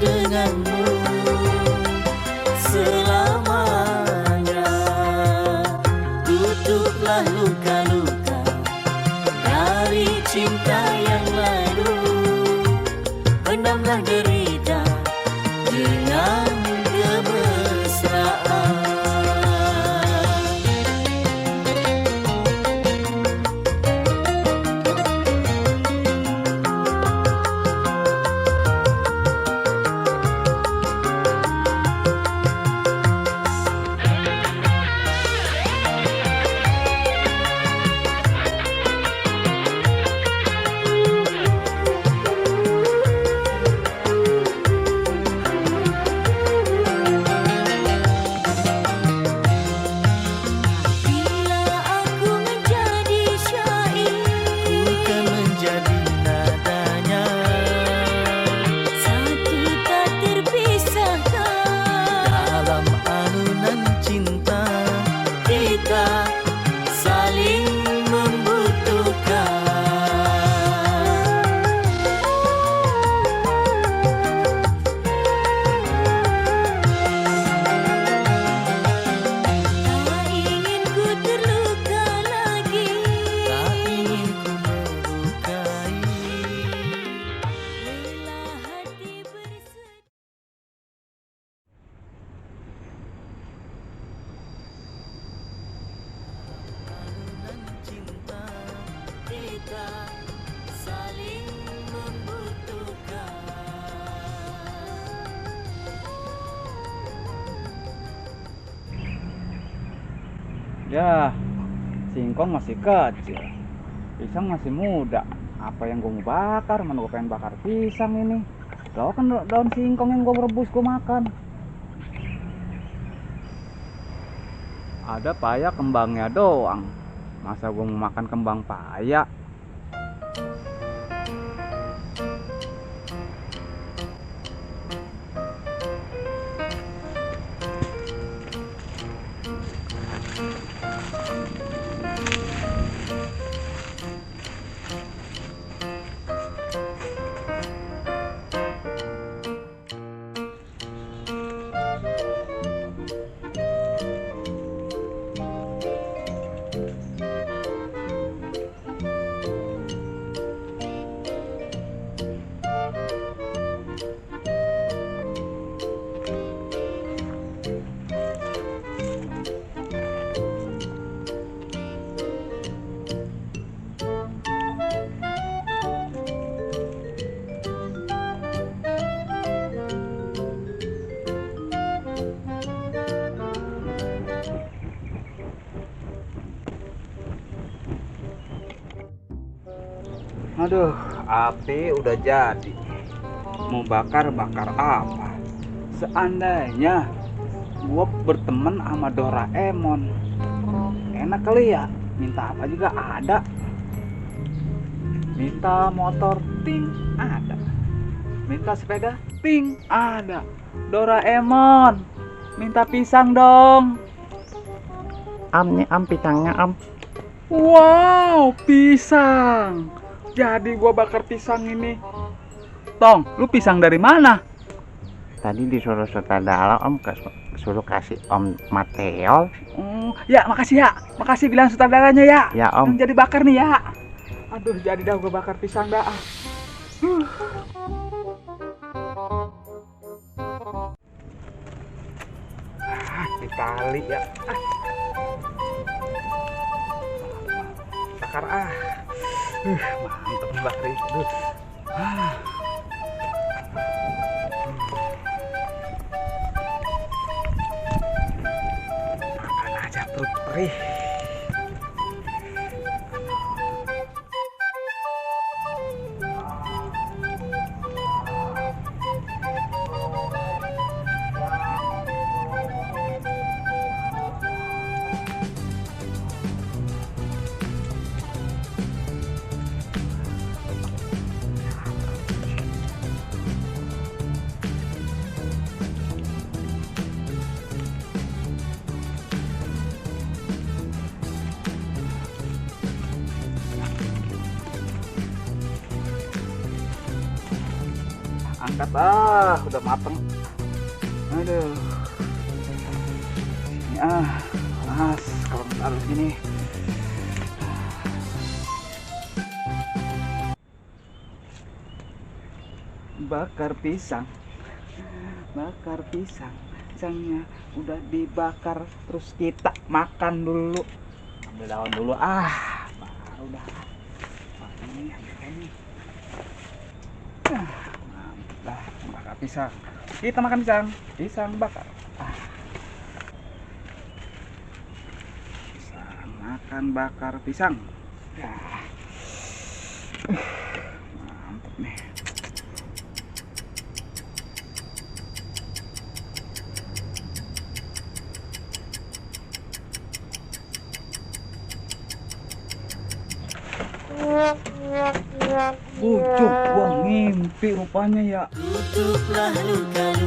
denganmu selamanya. Tutuplah luka-luka dari cinta yang lalu, pendamlah derita dengan kemesraan. Ya, singkong masih kecil, pisang masih muda. Apa yang gue mau bakar? Mana gue pengen bakar pisang ini. Tau kan daun singkong yang gue rebus gue makan. Ada paya kembangnya doang. Masa gue mau makan kembang paya? Aduh, api udah jadi. Mau bakar apa? Seandainya gua berteman sama Doraemon, enak kali ya. Minta apa juga ada. Minta motor, ting, ada. Minta sepeda, ting, ada. Doraemon, minta pisang dong. Nih pisangnya Wow, pisang. Jadi gua bakar pisang ini. Tong, lu pisang dari mana? Tadi disuruh sutradara suruh kasih Om Mateo. Ya makasih ya. Makasih bilang sutradaranya ya. Ya Om. Yang jadi bakar nih ya. Aduh, jadi dah gua bakar pisang dah. Ditali ya. Bakar mantep bakar itu. Makan aja perut perih. angkat udah mateng. Aduh. Ini panas kalau taruh sini. Bakar pisang. Pisangnya udah dibakar, terus kita makan dulu. Ambil daun dulu. Baru dah. Ini. Mantap, bakar pisang. Kita makan pisang bakar. Pisang makan bakar pisang. Mantap nih. Bucuk, gua ngimpi rupanya ya. Tutuplah luka